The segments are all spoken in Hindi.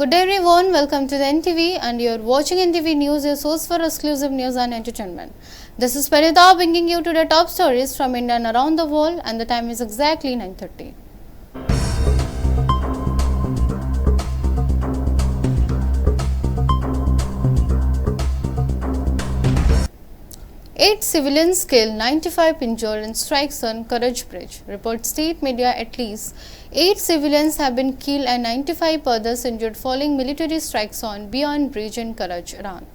Good day everyone, welcome to the NTV and you're watching NTV News, your source for exclusive news and entertainment. This is Parida bringing you to the top stories from India and around the world, and the time is exactly 9:30. 8 civilians killed, 95 injured in strikes on Karaj Bridge. Reports state media at least 8 civilians have been killed and 95 others injured following military strikes on Beyond Bridge in Karaj, Iran.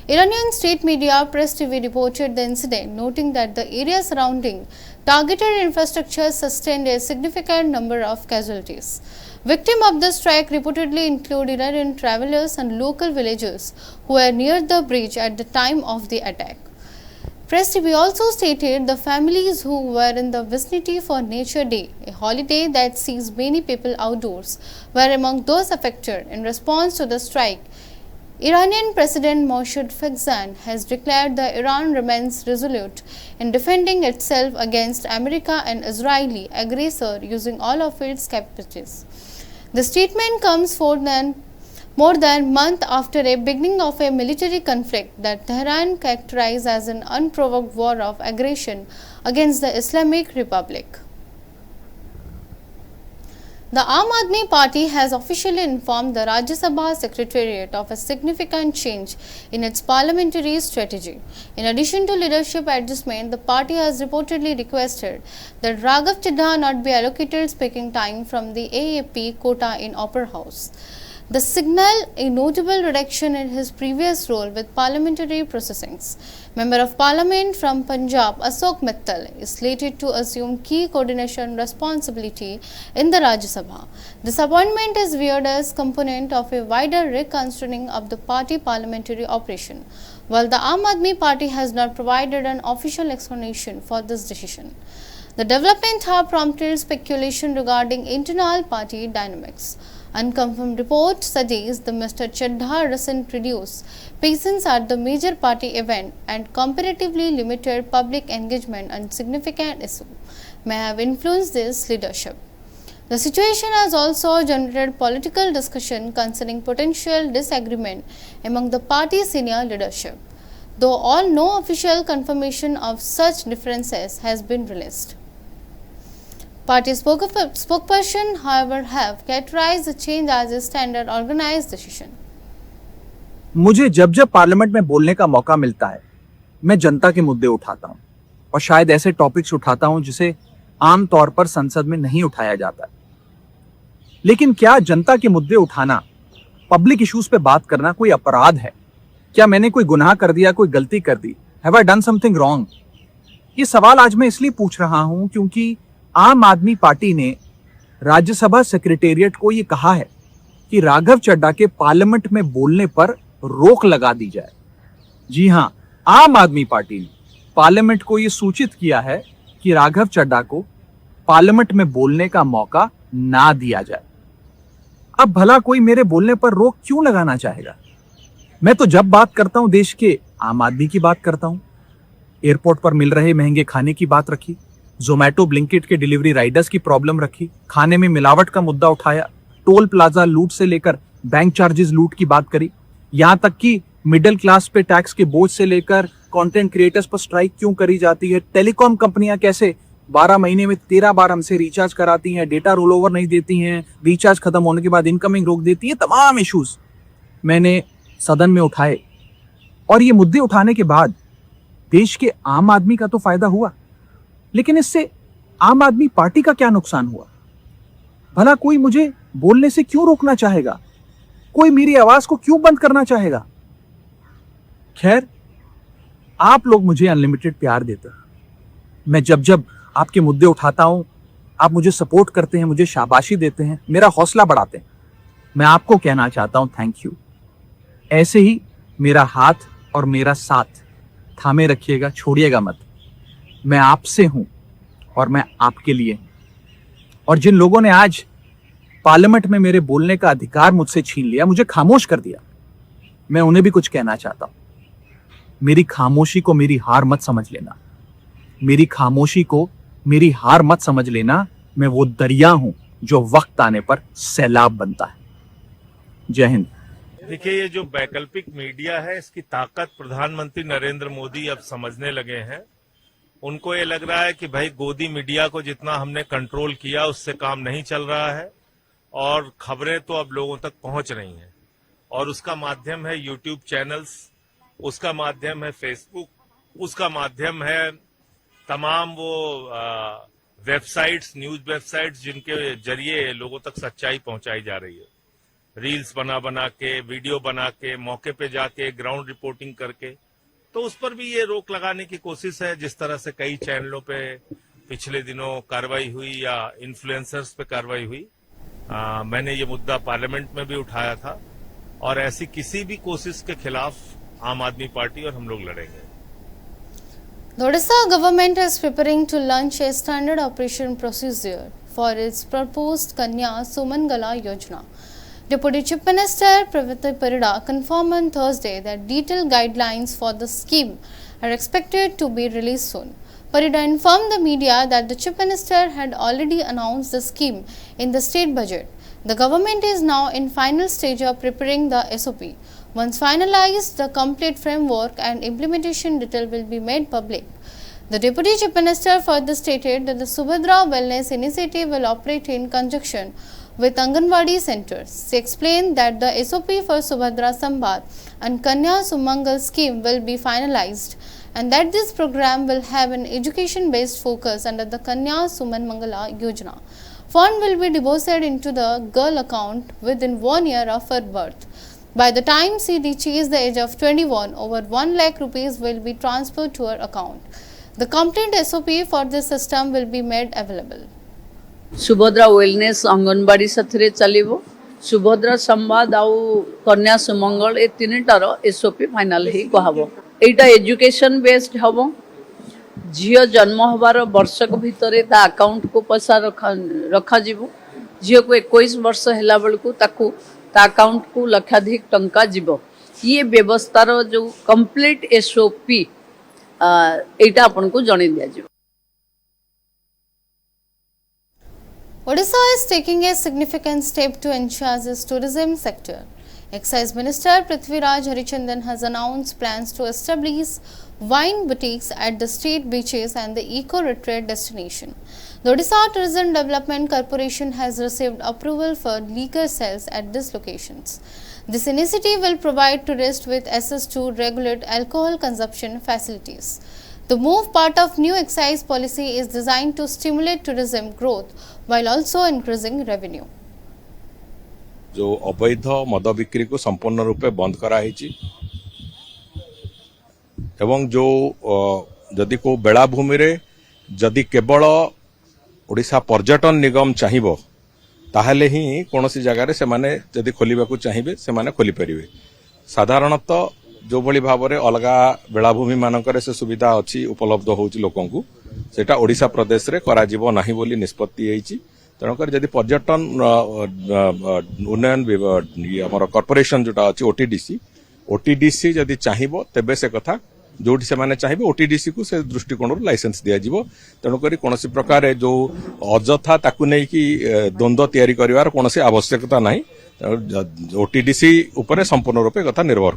Iranian state media Press TV reported the incident, noting that the area surrounding targeted infrastructure sustained a significant number of casualties. Victims of the strike reportedly include Iranian travelers and local villagers who were near the bridge at the time of the attack. Press TV also stated the families who were in the vicinity for Nature Day, a holiday that sees many people outdoors, were among those affected. In response to the strike, Iranian President Mohammad Bagheri has declared that Iran remains resolute in defending itself against America and Israeli aggressor using all of its capacities. The statement comes more than a month after a beginning of a military conflict that Tehran characterized as an unprovoked war of aggression against the Islamic Republic. The Aam Aadmi Party has officially informed the Rajya Sabha Secretariat of a significant change in its parliamentary strategy. In addition to leadership adjustment, the party has reportedly requested that Raghav Chaddha not be allocated speaking time from the AAP quota in Upper House. The signal a notable reduction in his previous role with parliamentary processings. Member of Parliament from Punjab Ashok Mittal is slated to assume key coordination responsibility in the Rajya Sabha. This appointment is viewed as component of a wider reconstructing of the party parliamentary operation, while the Aam Aadmi Party has not provided an official explanation for this decision. The development have prompted speculation regarding internal party dynamics. Unconfirmed reports suggest that Mr. Chaddha recent reduced presence at the major party event and comparatively limited public engagement on significant issues may have influenced this leadership. The situation has also generated political discussion concerning potential disagreement among the party's senior leadership, though no official confirmation of such differences has been released. Party spokesperson, however, have characterized the change as a standard organized decision. मुझे जब जब पार्लियामेंट में बोलने का मौका मिलता है, मैं जनता के मुद्दे उठाता हूं और शायद ऐसे टॉपिक्स उठाता हूं जिसे आम तौर पर संसद में नहीं उठाया जाता। लेकिन क्या जनता के मुद्दे उठाना, पब्लिक इश्यूज पे बात करना कोई अपराध है? क्या मैंने कोई गुनाह कर दिया, कोई गलती कर दी? Have I done something wrong? ये सवाल आज मैं इसलिए पूछ रहा हूं क्योंकि आम आदमी पार्टी ने राज्यसभा सेक्रेटेरिएट को ये कहा है कि राघव चड्ढा के पार्लियामेंट में बोलने पर रोक लगा दी जाए। जी हां, आम आदमी पार्टी ने पार्लियामेंट को ये सूचित किया है कि राघव चड्ढा को पार्लियामेंट में बोलने का मौका ना दिया जाए। अब भला कोई मेरे बोलने पर रोक क्यों लगाना चाहेगा? मैं तो जब बात करता हूं देश के आम आदमी की बात करता हूं। एयरपोर्ट पर मिल रहे महंगे खाने की बात रखी, जोमैटो ब्लिंकिट के डिलीवरी राइडर्स की प्रॉब्लम रखी, खाने में मिलावट का मुद्दा उठाया, टोल प्लाजा लूट से लेकर बैंक चार्जेस लूट की बात करी, यहां तक कि मिडिल क्लास पे टैक्स के बोझ से लेकर कंटेंट क्रिएटर्स पर स्ट्राइक क्यों करी जाती है, टेलीकॉम कंपनियां कैसे 12 महीने में 13 बार हमसे रिचार्ज कराती हैं, डेटा रोल ओवर नहीं देती हैं, रिचार्ज खत्म होने के बाद इनकमिंग रोक देती है, तमाम इश्यूज मैंने सदन में उठाए। और ये मुद्दे उठाने के बाद देश के आम आदमी का तो फायदा हुआ, लेकिन इससे आम आदमी पार्टी का क्या नुकसान हुआ? भला कोई मुझे बोलने से क्यों रोकना चाहेगा? कोई मेरी आवाज को क्यों बंद करना चाहेगा? खैर, आप लोग मुझे अनलिमिटेड प्यार देते हैं। मैं जब जब आपके मुद्दे उठाता हूं, आप मुझे सपोर्ट करते हैं, मुझे शाबाशी देते हैं, मेरा हौसला बढ़ाते हैं। मैं आपको कहना चाहता हूं थैंक यू। ऐसे ही मेरा हाथ और मेरा साथ थामे रखिएगा, छोड़िएगा मत। मैं आपसे हूं और मैं आपके लिए हूं। और जिन लोगों ने आज पार्लियामेंट में मेरे बोलने का अधिकार मुझसे छीन लिया, मुझे खामोश कर दिया, मैं उन्हें भी कुछ कहना चाहता हूं। मेरी खामोशी को मेरी हार मत समझ लेना। मेरी खामोशी को मेरी हार मत समझ लेना। मैं वो दरिया हूं जो वक्त आने पर सैलाब बनता है। जय हिंद। देखिए, ये जो वैकल्पिक मीडिया है इसकी ताकत प्रधानमंत्री नरेंद्र मोदी अब समझने लगे हैं। उनको ये लग रहा है कि भाई गोदी मीडिया को जितना हमने कंट्रोल किया उससे काम नहीं चल रहा है और खबरें तो अब लोगों तक पहुंच रही हैं और उसका माध्यम है यूट्यूब चैनल्स, उसका माध्यम है फेसबुक, उसका माध्यम है तमाम वो वेबसाइट्स, न्यूज वेबसाइट्स जिनके जरिए लोगों तक सच्चाई पहुंचाई जा रही है। रील्स बना बना के, वीडियो बना के, मौके पे जाके ग्राउंड रिपोर्टिंग करके, तो उस पर भी ये रोक लगाने की कोशिश है। जिस तरह से कई चैनलों पे पिछले दिनों कार्रवाई हुई या इन्फ्लुएंसर्स पे कार्रवाई हुई, मैंने ये मुद्दा पार्लियामेंट में भी उठाया था और ऐसी किसी भी कोशिश के खिलाफ आम आदमी पार्टी और हम लोग लड़ेंगे। The Odisha government is preparing to launch a standard operation procedure for its proposed Kanya Sumangala Yojana. Deputy Chief Minister Praviti Parida confirmed on Thursday that detailed guidelines for the scheme are expected to be released soon. Parida informed the media that the Chief Minister had already announced the scheme in the state budget. The government is now in final stage of preparing the SOP. Once finalized, the complete framework and implementation detail will be made public. The Deputy Chief Minister further stated that the Subhadra Wellness Initiative will operate in conjunction with Anganwadi centers. She explained that the SOP for Subhadra Sambad and Kanya Sumangal scheme will be finalized and that this program will have an education-based focus under the Kanya Suman Mangala Yojana. Fund will be deposited into the girl account within 1 year of her birth. By the time she reaches the age of 21, over 1 lakh rupees will be transferred to her account. The complete SOP for this system will be made available. Subhadra wellness anganwadi साथी चलो सुभद्रा संवाद आउ कन्या सुमंगल ए तीनटार एसओपी फाइनाल ही कहब। एटा एजुकेशन बेस्ड हम झील जन्म हबार वर्षक भितर ता अकाउंट को पैसा रखा जीवो। झील को 21 वर्ष हैला बेलू ताकू ता अकाउंट को लक्षाधिक टंका जीवो। ये व्यवस्थार जो कंप्लीट एसओपी एटा आपन को जणे दिया जीवो। Odisha is taking a significant step to ensure its tourism sector. Excise Minister Prithviraj Harichandan has announced plans to establish wine boutiques at the state beaches and the eco-retreat destination. The Odisha Tourism Development Corporation has received approval for liquor sales at these locations. This initiative will provide tourists with access to regulate alcohol consumption facilities. The move, part of new excise policy, is designed to stimulate tourism growth while also increasing revenue. जो अवैध मद बिक्री को संपूर्ण रूपे बंद कराई एवं जो जदि को बेलाभूमि रे जदि केवल ओडिशा पर्यटन निगम चाहिबो ताहले ही कोनोसी जगह रे से माने जदि खोलिबा को चाहिबे से माने खोली परिबे। साधारणतः जो भली भाव रे अलगा बेलाभूमि मानकर से सुविधा अछि उपलब्ध होउची लोकन को सेटा ओडिशा प्रदेश रे करा जीवो नाही बोली निष्पत्ति हेछि। तेणुकर जदि पर्यटन उन्नयन आमर कॉर्पोरेशन जोटा अच्छी ओटीडीसी जदि चाहिबो तेबे से कथा जोटी से माने चाहिबे ओटीडीसी को से दृष्टिकोण लाइसेंस दिया जीवो। तेणुकर कोनोसी प्रकार जो अजथा ताकू नै कि द्वंद्व तैयारी करिवार कोनोसी आवश्यकता नाही। ओटीडीसी उपरे संपूर्ण रूपे कथा निर्भर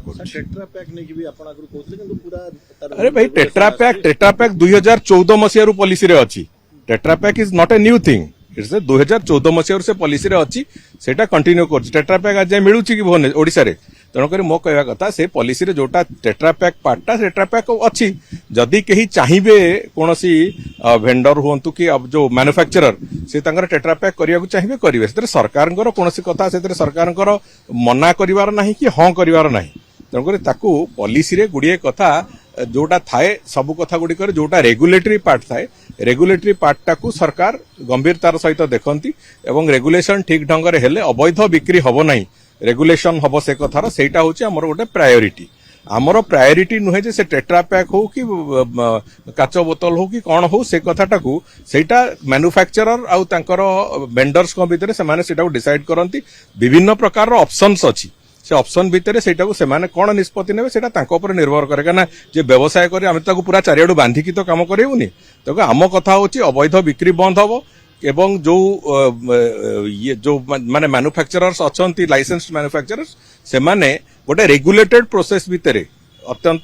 अरे भाई टेट्रापैक 2014 मसीह पॉलिसी रे अछि। Tetra Pak is not a new thing. It's 2014 मसीह से पॉलिसी रे अछि सेटा कंटिन्यू कर। टेट्रापैक आज मिलुची कि भुवन ओडिसा रे तेणुकर मो कहवा कथा से पॉलिसी रे जोटा टेट्रापैक पार्टा टेट्रापैक अछि जदि केही चाहिबे कोनोसी वेंडर हुंतु कि अब जो मैन्युफैक्चरर से तांकर टेट्रापैक करिया को चाहिबे करिवे। सेते सरकारनकर कोनोसी कथा सेते सरकारनकर मना करिवार नाही कि हां करिवार नाही। तेणुकर ताकू पॉलिसी रे गुडिये कथा जोटा थाए सब कथा गुडी करे जोटा रेगुलेटरी पार्ट थाए रेगुलेटरी पार्टा को सरकार गंभीरतार सहित देखंती एवं रेगुलेशन ठीक ढंग रे हेले अवैध बिक्री हबो नाही रेगुलेशन हबो से कथार सेटा होची हमर गोटे प्रायोरिटी। हमर प्रायोरिटी नुहे जे से टेट्रापैक हो कि काचो बोतल हो कि कौन हो से कथाटा को सेटा मैन्युफैक्चरर आउ तांकर वेंडर्स को भीतर से माने सेटा को डिसाइड करंती। विभिन्न प्रकार रो ऑप्शंस अछि से ऑप्शन भितर से कौन निष्पत्ति ने निर्भर करे ना जे व्यवसाय करे आम पूरा चारियाडू बांधिकी तो कम करेबुनी। तो आम कथा होची अवैध बिक्री बंद हम एवं जो ये जो माने मैन्युफैक्चरर्स अछंती लाइसेंस्ड मैन्युफैक्चरर्स से माने गोटे रेगुलेटेड प्रोसेस भितर अत्यंत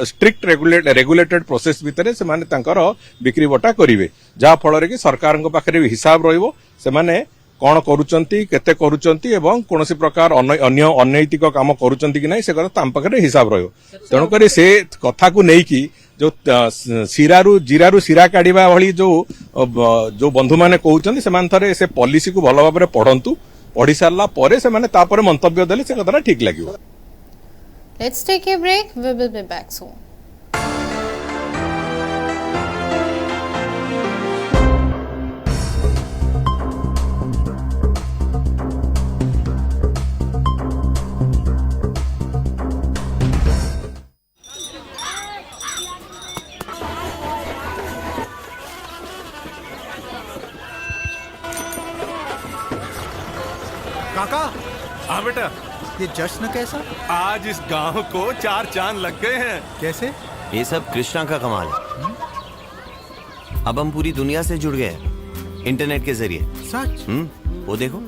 स्ट्रिक्ट रेगुलेटेड प्रोसेस भितर से माने तांकर बिक्री बटा करिवे जहा फल कि सरकार पाखे भी हिसाब रहिबो से माने कौन करुचंती केते करुचंती एवं कोनोसी प्रकार अन्य अनैतिक काम करुचंती कि नहीं से कथा ताम पाखे हिसाब रहिबो तेणु करी से कथा को नहीं कि जो जीरारू सीरा काढ़ा भली जो बंधु मैंने कहते से थे से पॉलिसी को भल भाव पढ़ंतु पढ़ी सारा पर से माने तापर मंतव्य देले से कथा ठीक लगिवो। Let's take a break. We will be back soon. काका, हाँ बेटा, ये जश्न कैसा? आज इस गांव को 4 चांद लग गए हैं। कैसे? ये सब कृष्णा का कमाल है। अब हम पूरी दुनिया से जुड़ गए हैं इंटरनेट के जरिए। सच? वो देखो,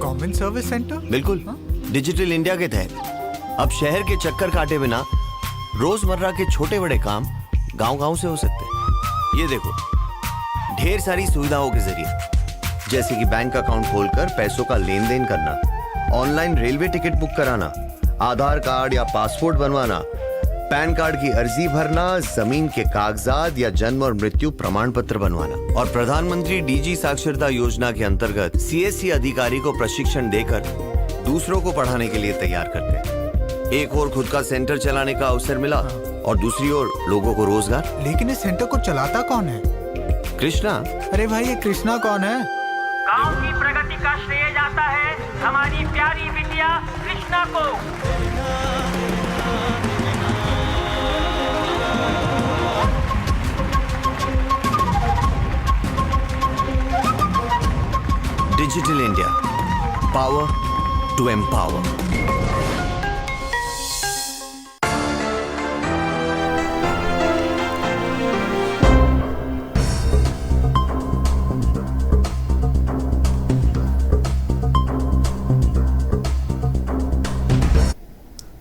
कॉमन सर्विस सेंटर? बिल्कुल डिजिटल इंडिया के तहत अब शहर के चक्कर काटे बिना रोजमर्रा के छोटे बड़े काम गांव-गांव से हो सकते हैं। ये देखो, ढेर सारी सुविधाओं के जरिए, जैसे कि बैंक अकाउंट खोलकर पैसों का लेन देन करना, ऑनलाइन रेलवे टिकट बुक कराना, आधार कार्ड या पासपोर्ट बनवाना, पैन कार्ड की अर्जी भरना, जमीन के कागजात या जन्म और मृत्यु प्रमाण पत्र बनवाना। और प्रधानमंत्री डीजी साक्षरता योजना के अंतर्गत सीएससी अधिकारी को प्रशिक्षण देकर दूसरों को पढ़ाने के लिए तैयार करते हैं। एक और खुद का सेंटर चलाने का अवसर मिला और दूसरी ओर लोगों को रोजगार। लेकिन इस सेंटर को चलाता कौन है? कृष्णा। अरे भाई, ये कृष्णा कौन है? गांव की प्रगति का श्रेय जाता है हमारी प्यारी बिटिया कृष्णा को। Digital India, power to empower.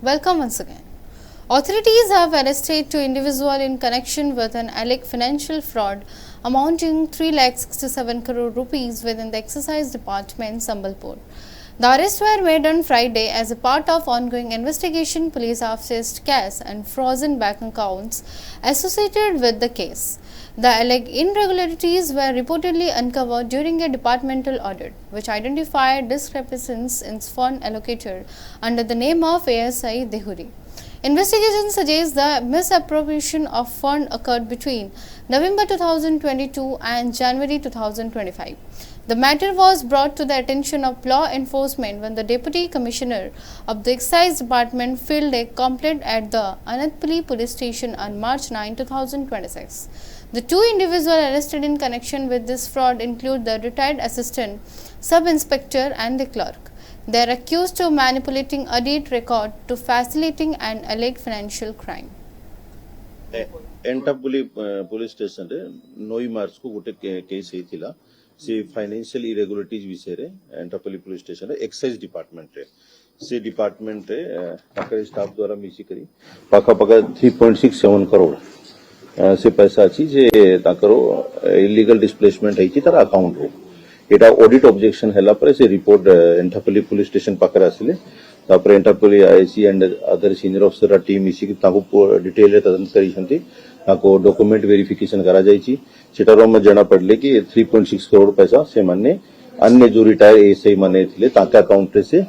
Welcome once again. Authorities have arrested 2 individuals in connection with an alleged financial fraud amounting 3,67 crore rupees within the Excise Department, Sambalpur. The arrests were made on Friday as a part of ongoing investigation. Police have seized cash and frozen bank accounts associated with the case. The alleged irregularities were reportedly uncovered during a departmental audit, which identified discrepancies in fund allocated under the name of ASI Dehuri. Investigation suggests the misappropriation of fund occurred between November 2022 and January 2025. The matter was brought to the attention of law enforcement when the Deputy Commissioner of the Excise Department filed a complaint at the Anantapally Police Station on March 9, 2026. The 2 individuals arrested in connection with this fraud include the retired assistant sub-inspector and the clerk. They are accused of manipulating audit record to facilitating an alleged financial crime. Ainthapali police station रे 9 मार्च को गोटे केस हेतिला से फाइनेंशियल इरेगुलरिटीज विषय रे एंटापली पुलिस स्टेशन रे एक्साइज डिपार्टमेंट रे से डिपार्टमेंट रे ताकर स्टाफ द्वारा मिसी करी पाखा पाखा 3.67 करोड़ से पैसा अछि जे ताकरो इलीगल डिस्प्लेसमेंट हेछि तार अकाउंट रो एटा ऑडिट ऑब्जेक्शन हैला पर से रिपोर्ट एंटापली पुलिस स्टेशन पाकर आसिले तापर Ainthapali IC and other senior officer team मिसी ताको डिटेल रे तदंत करिसंती ताको डॉक्यूमेंट वेरिफिकेशन करा जायछि सेटारो हम जना पड़ले कि 3.6 करोड़ पैसा से माने अन्य जो रिटायर एसआई माने थिले ताका अकाउंट रे से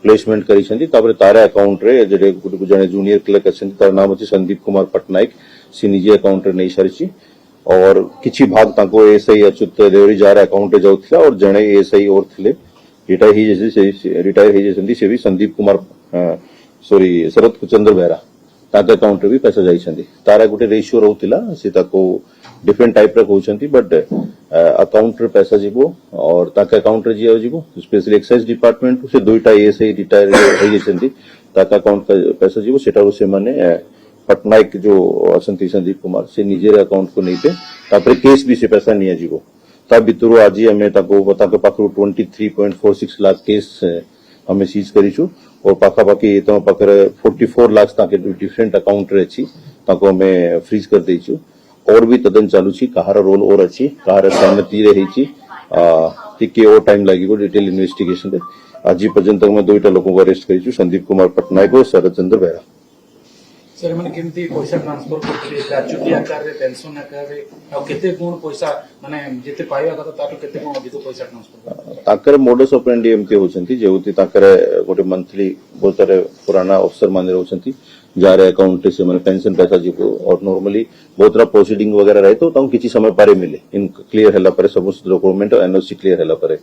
प्लेसमेंट करिसंती तापर तारा अकाउंट रे जे जने जूनियर क्लर्क असंती तार नाम अछि संदीप कुमार पटनायक से निजे अकाउंट रे नै सारिछि और किछि भाग ताको एसआई अच्युत देवरी जार अकाउंट रे जाउथिला और जने एसआई और थिले रिटायर ही जैसे से भी संदीप कुमार शरद चंद्र बेहरा ताके अकाउंट रे भी पैसा जाइछंती तारा गोटे रेशियो रहउतिला से ताको डिफरेंट टाइप रे कहउछंती बट अकाउंट रे पैसा जीवो और ताके अकाउंट रे जीवो स्पेशली एक्साइज डिपार्टमेंट से 2टा एसआई रिटायर हो जैसेंती ताके अकाउंट का पैसा जीवो सेटा से माने पटनायक जो असंती संदीप कुमार से निजे अकाउंट को नहीं पे तापर केस भी से पैसा नहीं जीव ता भितर आज आम पाखु 23.46 लाख केस आम सीज करूँ और पाखापाखि तुम पाखे 44 लाख डिफरेंट अकाउंट रे अच्छी आम फ्रीज कर देचु और भी तदन चालू कहार रोल और अच्छी कहार सहमति रही टिके और टाइम लगे डिटेल इन्वेस्टिगेशन आज पर्यंत मैं 2टा लोक को अरेस्ट कर संदीप कुमार पट्टनायक और शरद चंद्र बेहरा सर मैंने केमती पैसा ट्रांसफर करते ग्रेच्युटी आकार रे पेंशन आकार रे और केते कोन पैसा माने जेते पाइबा कथा तातो केते कोन अधिक पैसा ट्रांसफर ताकर मोडस ऑपरेंडी एमके होचंती जेउती ताकर गोटे मंथली बोतरे पुराना अफसर माने रहउचंती जारे अकाउंट से माने पेंशन पैसा जीको और नॉर्मली बहुतरा प्रोसीडिंग वगैरह रहे तो ताऊ किछि समय पारे मिले इन क्लियर हला पारे सब डॉक्यूमेंट और एनओसी क्लियर हला पारे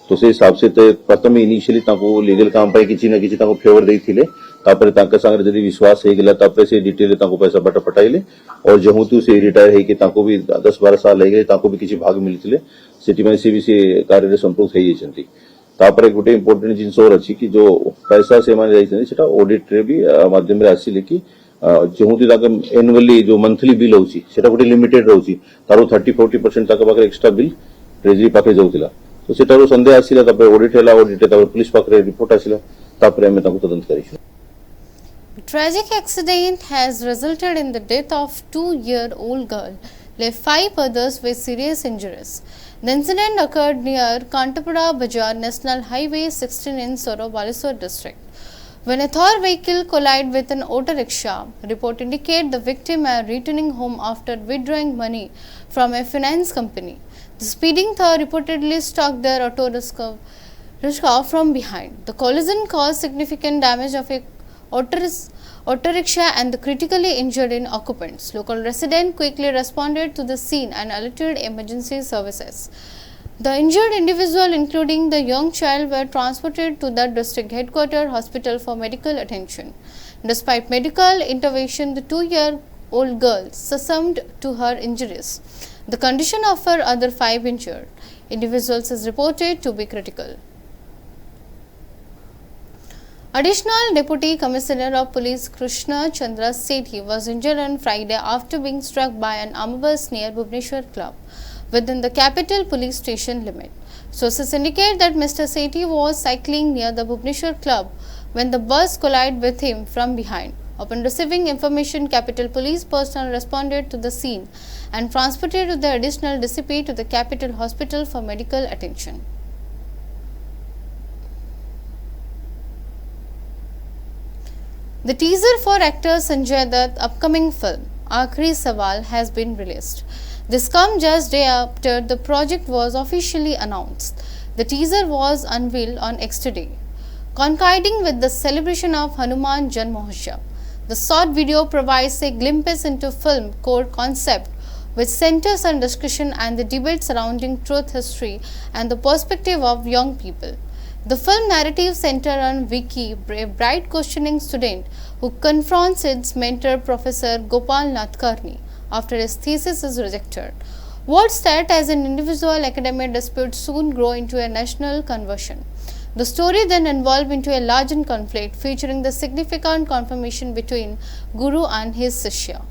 तो से हिसाब से तो प्रथम इनिशियली ताको लीगल काम पाई किछि ना किछि ताको फेवर देइथिले तापर ताके संगे जदी विश्वास हे गेला तापर से डिटेल ताको पैसा बट पटाइले और जहुतु से रिटायर हे कि ताको भी 10-12 साल हे गेले ताको भी किछि भाग मिलिथिले सेठी में से भी से कार्य रे संपृक्त हे जंती तापर गोटे इंपोर्टेंट जिंस और अछि कि जो पैसा से माने जाइछन सेटा ऑडिट रे भी माध्यम रे आसीले कि जहुतु ताके एनुअली जो मंथली बिल होउची सेटा गोटे लिमिटेड रहउची तारो 30-40% ताके पाखे एक्स्ट्रा बिल ट्रेजरी पाखे जाउतिला तो सेटारो संदेह आसीला तापर ऑडिट हला ऑडिट तापर पुलिस पाखे रिपोर्ट आसीला तापर हमें ताको तदंत करिसु Tragic accident has resulted in the death of 2-year-old girl, left 5 others with serious injuries. The incident occurred near Kantapura Bazaar National Highway 16 in Soro, Balasore district, when a Thar vehicle collided with an auto rickshaw. Report indicate the victim are returning home after withdrawing money from a finance company. The speeding Thar reportedly struck their auto rickshaw from behind. The collision caused significant damage of a auto rickshaw and the critically injured occupants. Local residents quickly responded to the scene and alerted emergency services. The injured individual, including the young child, were transported to the district headquarters hospital for medical attention. Despite medical intervention, the 2-year-old girl succumbed to her injuries. The condition of her other 5 injured individuals is reported to be critical. Additional Deputy Commissioner of Police Krishna Chandra Sethi was injured on Friday after being struck by an armed bus near Bhubaneswar Club within the capital police station limit. Sources indicate that Mr. Sethi was cycling near the Bhubaneswar Club when the bus collided with him from behind. Upon receiving information, Capital Police personnel responded to the scene and transported to the additional DCP to the Capital Hospital for medical attention. The teaser for actor Sanjay Dutt's upcoming film Aakhri Sawal has been released. This comes just day after the project was officially announced. The teaser was unveiled on X today, coinciding with the celebration of Hanuman Janmohotshav. The short video provides a glimpse into film core concept, which centers on discussion and the debate surrounding truth, history, and the perspective of young people. The film narrative centers on Vicky, a bright questioning student who confronts its mentor Professor Gopal Nath Karni after his thesis is rejected. What started as an individual academic dispute soon grow into a national conversion. The story then evolved into a larger conflict featuring the significant confrontation between Guru and his Shishya.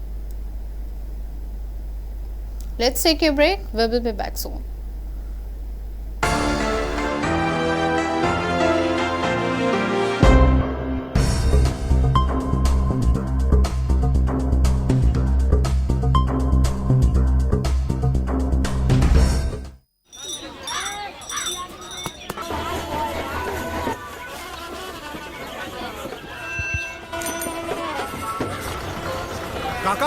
Let's take a break. We will be back soon. काका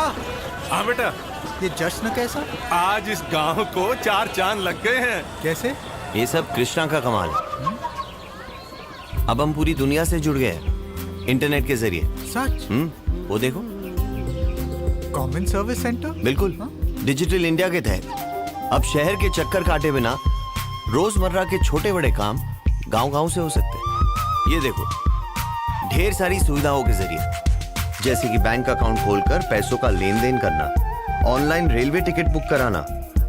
हाँ बेटा, ये जश्न कैसा? आज इस गांव को 4 चांद लग गए हैं। कैसे? ये सब कृष्णा का कमाल है। अब हम पूरी दुनिया से जुड़ गए हैं इंटरनेट के जरिए। सच? वो देखो, कॉमन सर्विस सेंटर? बिल्कुल। डिजिटल इंडिया के तहत अब शहर के चक्कर काटे बिना रोजमर्रा के छोटे बड़े काम गांव-गांव से हो सकते हैं। ये देखो, ढेर सारी सुविधाओं के जरिए, जैसे कि बैंक अकाउंट खोलकर पैसों का लेन देन करना, ऑनलाइन रेलवे टिकट बुक कराना,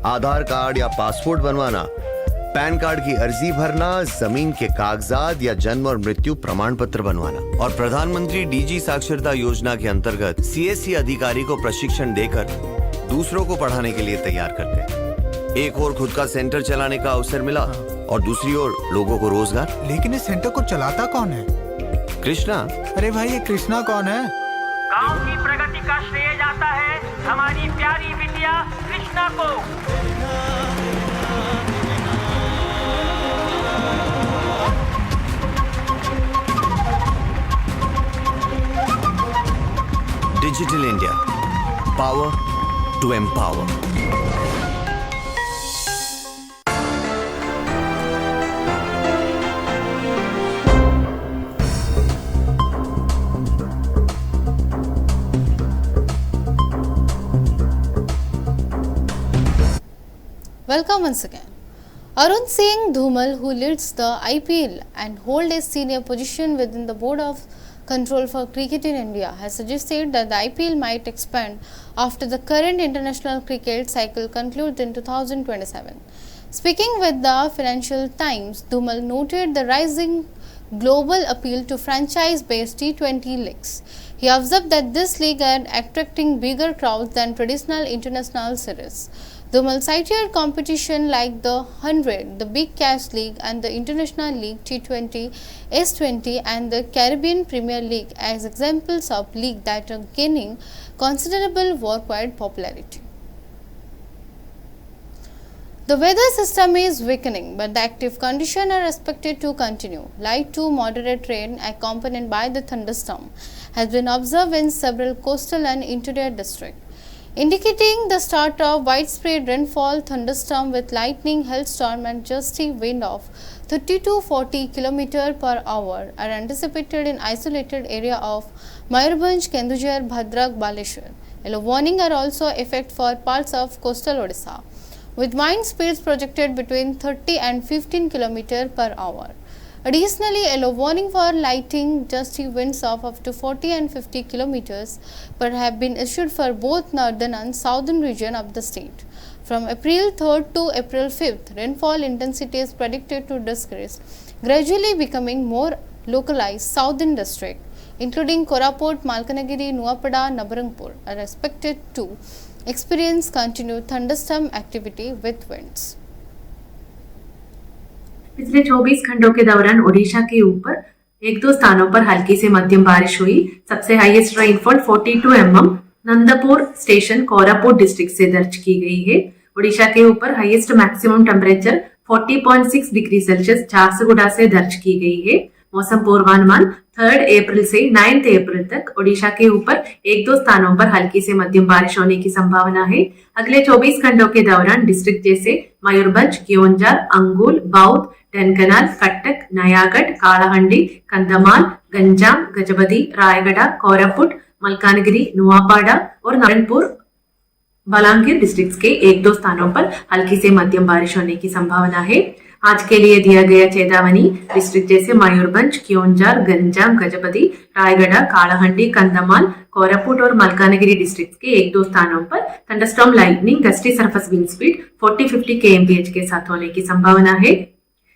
आधार कार्ड या पासपोर्ट बनवाना, पैन कार्ड की अर्जी भरना, जमीन के कागजात या जन्म और मृत्यु प्रमाण पत्र बनवाना। और प्रधानमंत्री डीजी साक्षरता योजना के अंतर्गत सीएससी अधिकारी को प्रशिक्षण देकर दूसरों को पढ़ाने के लिए तैयार करते हैं। एक और खुद का सेंटर चलाने का अवसर मिला और दूसरी ओर लोगों को रोजगार। लेकिन इस सेंटर को चलाता कौन है? कृष्णा। अरे भाई, ये कृष्णा कौन है? गांव की प्रगति का श्रेय जाता है हमारी प्यारी बिटिया कृष्णा को। Digital India, power to empower. Welcome once again. Arun Singh Dhumal, who leads the IPL and holds a senior position within the Board of Control for Cricket in India, has suggested that the IPL might expand after the current international cricket cycle concludes in 2027. Speaking with the Financial Times, Dhumal noted the rising global appeal to franchise-based T20 leagues. He observed that this league are attracting bigger crowds than traditional international series. Dhumal cited competition like the 100, the Big Cash League and the International League T20, S20 and the Caribbean Premier League as examples of leagues that are gaining considerable worldwide popularity. The weather system is weakening, but the active conditions are expected to continue. Light to moderate rain accompanied by the thunderstorm has been observed in several coastal and interior districts, indicating the start of widespread rainfall. Thunderstorm with lightning, hailstorm and gusty wind of 30 to 40 km per hour are anticipated in isolated area of Mayurbhanj, Kendujhar, Bhadrak, Baleshwar. Yellow warning are also effect for parts of coastal Odisha, with wind speeds projected between 30 and 15 km per hour. Additionally, yellow warning for lightning, gusty winds of up to 40 and 50 km per have been issued for both northern and southern region of the state. From April 3rd to April 5th, rainfall intensity is predicted to decrease, gradually becoming more localized. Southern district, including Koraput, Malkanagiri, Nuapada, Nabarangpur, are expected to experience continued thunderstorm activity with winds. पिछले 24 घंटों के दौरान ओडिशा के ऊपर एक दो स्थानों पर हल्की से मध्यम बारिश हुई। सबसे highest rainfall 42 mm Nandpur station Koraput district से दर्ज की गई है। ओडिशा के ऊपर highest maximum temperature 40.6 degree Celsius Jharsuguda से दर्ज की गई है। मौसम पूर्वानुमान 3 अप्रैल से 9 अप्रैल तक ओडिशा के ऊपर एक दो स्थानों पर हल्की से मध्यम बारिश होने की संभावना है। अगले 24 घंटों के दौरान डिस्ट्रिक्ट जैसे मयूरभंज, कियोंझर, अंगुल, बौद्ध, ढेंकनाल, कटक, नयागढ़, कालाहंडी, कंधमाल, गंजाम, गजपति, रायगढ़, कोरापुट, मलकानगिरी, नुआपाड़ा और नारायणपुर बलांगीर डिस्ट्रिक्ट्स के एक दो स्थानों पर हल्की से मध्यम बारिश होने की संभावना है। आज के लिए दिया गया चेतावनी डिस्ट्रिक्ट जैसे मयूरभंज, कियोंझर, गंजाम, गजपति, रायगढ़, कालाहंडी, कंधमाल, कोरापुट और मलकानगिरी डिस्ट्रिक्ट के एक दो स्थानों पर thunderstorm, lightning, gusty surface wind speed 40-50 kmph के साथ होने की संभावना है।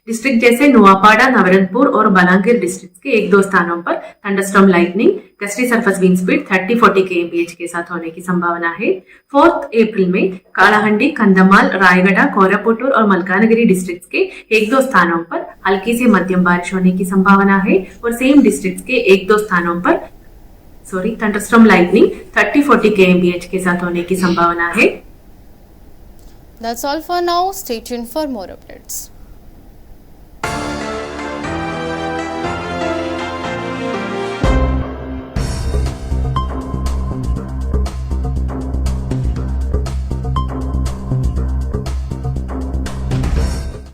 डिस्ट्रिक्ट जैसे नुआपाड़ा, नवरंगपुर और बलांगीर डिस्ट्रिक्ट के एक दो स्थानों पर thunderstorm, lightning, gusty surface wind speed 30-40 kmph के साथ होने की संभावना है। 4 अप्रैल में कालाहंडी, कंधमाल, रायगढ़, कोरापुट और मलकानगिरी डिस्ट्रिक्ट के एक दो स्थानों पर हल्की से मध्यम बारिश होने की संभावना है और सेम डिस्ट्रिक्ट के एक दो स्थानों पर थंडरस्टॉर्म, लाइटनिंग 30-40 kmph के साथ होने की संभावना है। That's all for now. Stay tuned for more updates.